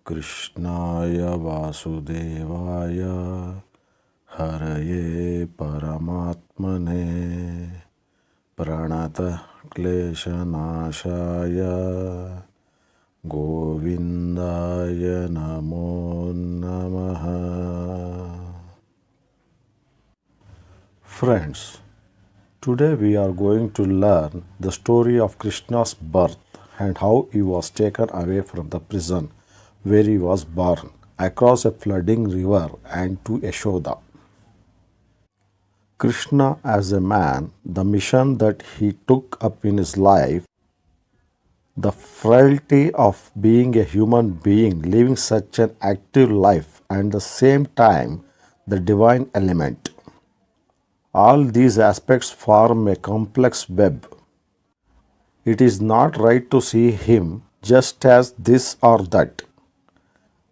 Krishnaya Vasudevaya Haraye Paramatmane Pranata Kleshanashaya Govindaya Namo Namaha. Friends, today we are going to learn the story of Krishna's birth and how he was taken away from the prison where he was born, across a flooding river and to Yashoda. Krishna as a man, the mission that he took up in his life, the frailty of being a human being living such an active life, and at the same time the divine element. All these aspects form a complex web. It is not right to see him just as this or that.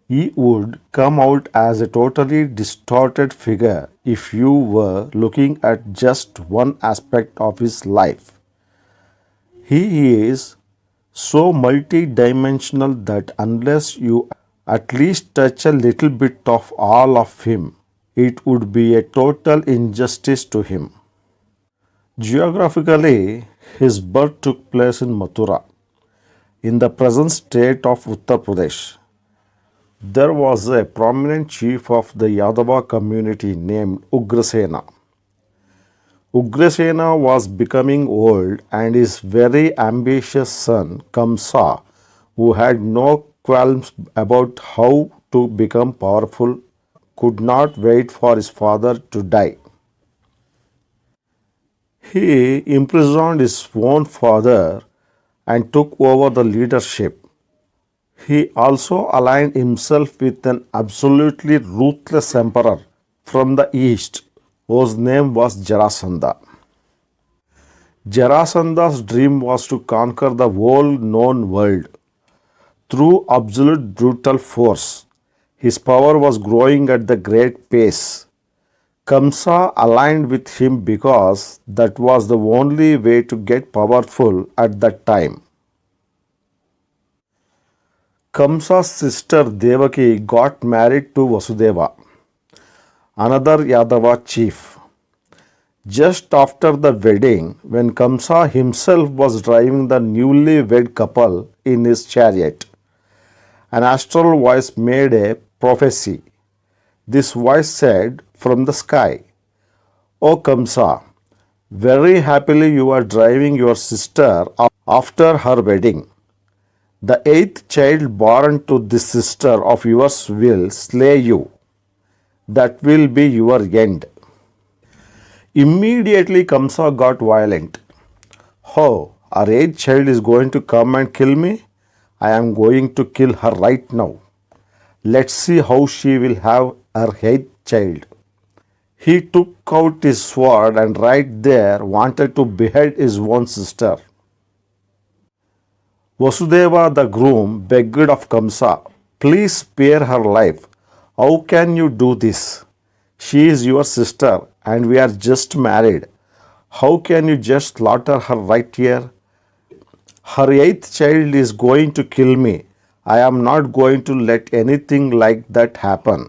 He would come out as a totally distorted figure if you were looking at just one aspect of his life. He is so multi-dimensional that unless you at least touch a little bit of all of him, it would be a total injustice to him. Geographically, his birth took place in Mathura, in the present state of Uttar Pradesh. There was a prominent chief of the Yadava community named Ugrasena. Ugrasena was becoming old, and his very ambitious son Kamsa, who had no qualms about how to become powerful, could not wait for his father to die. He imprisoned his own father and took over the leadership. He also aligned himself with an absolutely ruthless emperor from the east, whose name was Jarasandha. Jarasandha's dream was to conquer the whole known world through absolute brutal force. His power was growing at the great pace. Kamsa aligned with him because that was the only way to get powerful at that time. Kamsa's sister Devaki got married to Vasudeva, another Yadava chief. Just after the wedding, when Kamsa himself was driving the newly wed couple in his chariot, an astral voice made a prophecy. This voice said from the sky, "O Kamsa, very happily you are driving your sister after her wedding. The eighth child born to this sister of yours will slay you. That will be your end." Immediately Kamsa got violent. "Oh, our eighth child is going to come and kill me? I am going to kill her right now. Let's see how she will have her eighth child." He took out his sword and right there wanted to behead his own sister. Vasudeva the groom begged of Kamsa, "Please spare her life. How can you do this? She is your sister and we are just married. How can you just slaughter her right here? Her eighth child is going to kill me. I am not going to let anything like that happen."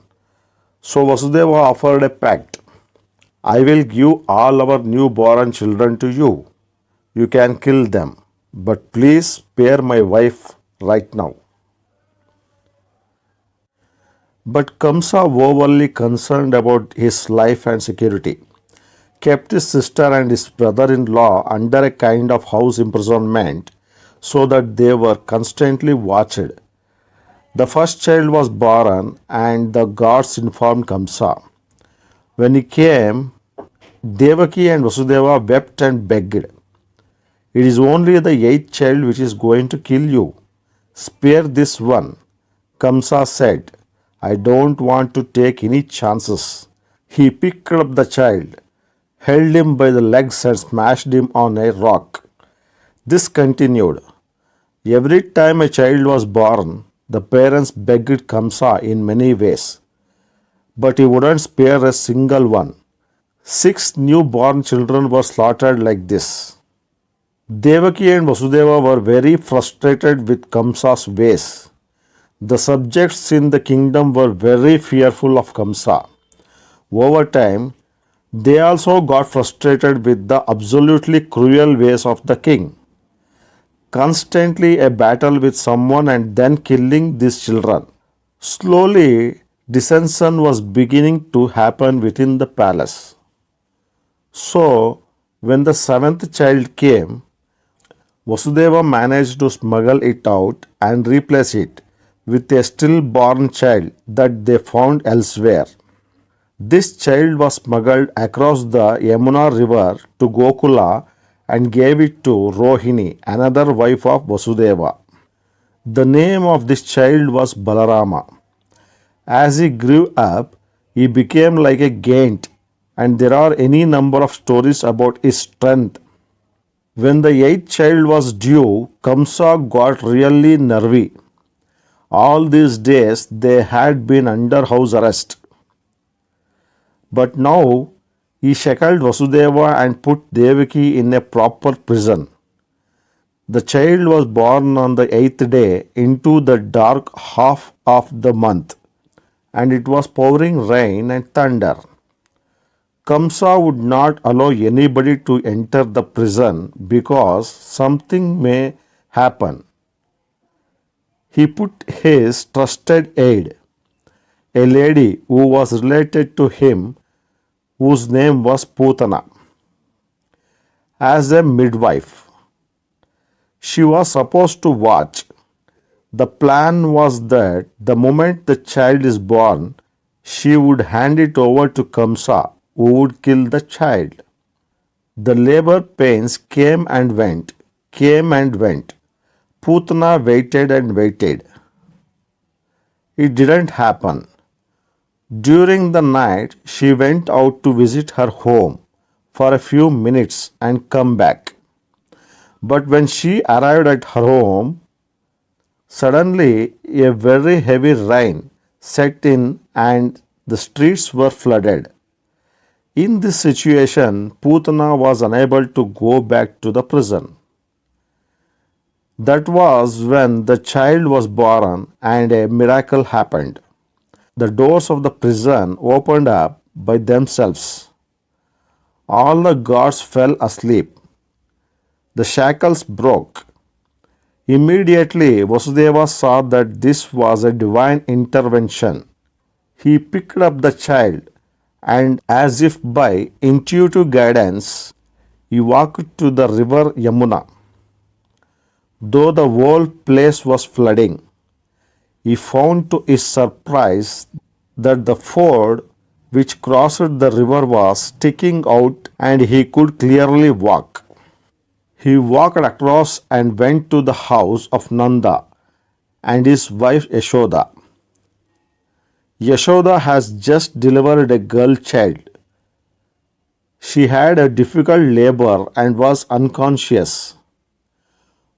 So Vasudeva offered a pact. "I will give all our newborn children to you. You can kill them, but please spare my wife right now." But Kamsa, overly concerned about his life and security, kept his sister and his brother-in-law under a kind of house imprisonment so that they were constantly watched. The first child was born and the gods informed Kamsa. When he came, Devaki and Vasudeva wept and begged, "It is only the eighth child which is going to kill you. Spare this one." Kamsa said, "I don't want to take any chances." He picked up the child, held him by the legs and smashed him on a rock. This continued. Every time a child was born, the parents begged Kamsa in many ways, but he wouldn't spare a single one. 6 newborn children were slaughtered like this. Devaki and Vasudeva were very frustrated with Kamsa's ways. The subjects in the kingdom were very fearful of Kamsa. Over time, they also got frustrated with the absolutely cruel ways of the king. Constantly a battle with someone and then killing these children. Slowly, dissension was beginning to happen within the palace. So, when the seventh child came, Vasudeva managed to smuggle it out and replace it with a stillborn child that they found elsewhere. This child was smuggled across the Yamuna river to Gokula and gave it to Rohini, another wife of Vasudeva. The name of this child was Balarama. As he grew up, he became like a giant, and there are any number of stories about his strength. When the eighth child was due, Kamsa got really nervy. All these days they had been under house arrest. But now he shackled Vasudeva and put Devaki in a proper prison. The child was born on the eighth day into the dark half of the month, and it was pouring rain and thunder. Kamsa would not allow anybody to enter the prison because something may happen. He put his trusted aide, a lady who was related to him, whose name was Putana, as a midwife. She was supposed to watch. The plan was that the moment the child is born, she would hand it over to Kamsa, who would kill the child. The labor pains came and went, came and went. Putana waited and waited. It didn't happen. During the night, she went out to visit her home for a few minutes and come back. But when she arrived at her home, suddenly a very heavy rain set in and the streets were flooded. In this situation, Putana was unable to go back to the prison. That was when the child was born and a miracle happened. The doors of the prison opened up by themselves. All the guards fell asleep. The shackles broke. Immediately, Vasudeva saw that this was a divine intervention. He picked up the child and, as if by intuitive guidance, he walked to the river Yamuna. Though the whole place was flooding, he found to his surprise that the ford which crossed the river was sticking out and he could clearly walk. He walked across and went to the house of Nanda and his wife Yashoda. Yashoda has just delivered a girl child. She had a difficult labor and was unconscious.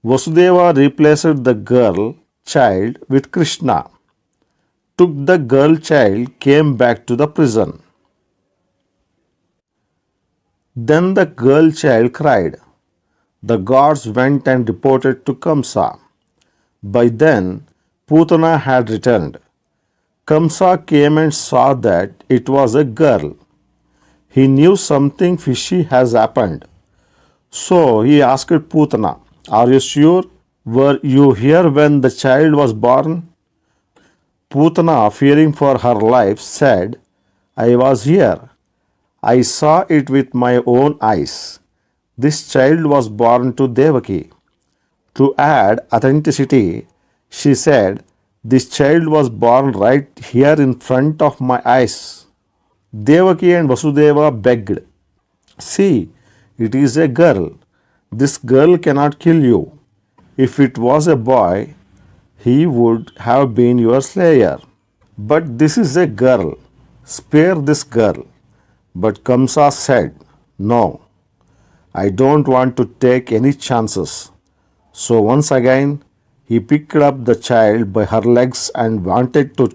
Vasudeva replaced the girl child with Krishna, took the girl child, came back to the prison. Then the girl child cried. The guards went and reported to Kamsa. By then, Putana had returned. Kamsa came and saw that it was a girl. He knew something fishy has happened. So he asked Putana, "Are you sure? Were you here when the child was born?" Putana, fearing for her life, said, "I was here. I saw it with my own eyes. This child was born to Devaki." To add authenticity, she said, "This child was born right here in front of my eyes." Devaki and Vasudeva begged, "See, it is a girl. This girl cannot kill you. If it was a boy, he would have been your slayer. But this is a girl. Spare this girl." But Kamsa said, "No, I don't want to take any chances." So once again, he picked up the child by her legs and wanted to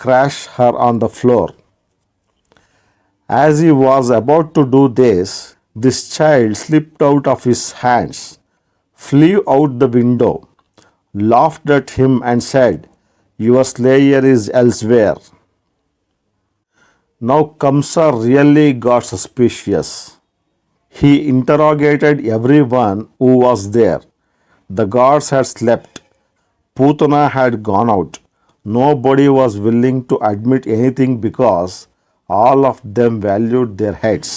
crash her on the floor. As he was about to do this child slipped out of his hands. flew out the window, laughed at him, and said, "Your slayer is elsewhere." Now Kamsa really got suspicious. He interrogated everyone who was there. The guards had slept. Putana had gone out. Nobody was willing to admit anything because all of them valued their heads.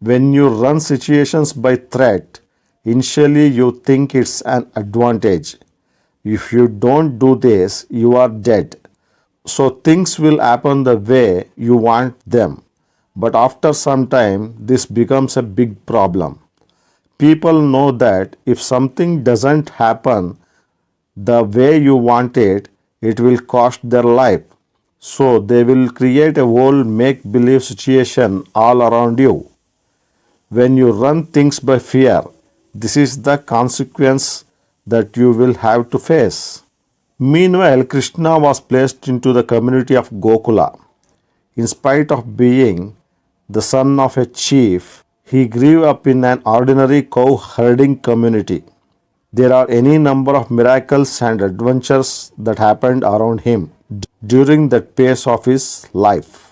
When you run situations by threat, initially you think it's an advantage. If you don't do this, you are dead. So things will happen the way you want them. But after some time, this becomes a big problem. People know that if something doesn't happen the way you want it, it will cost their life. So they will create a whole make believe situation all around you. When you run things by fear, this is the consequence that you will have to face. Meanwhile, Krishna was placed into the community of Gokula. In spite of being the son of a chief, he grew up in an ordinary cow herding community. There are any number of miracles and adventures that happened around him during that phase of his life.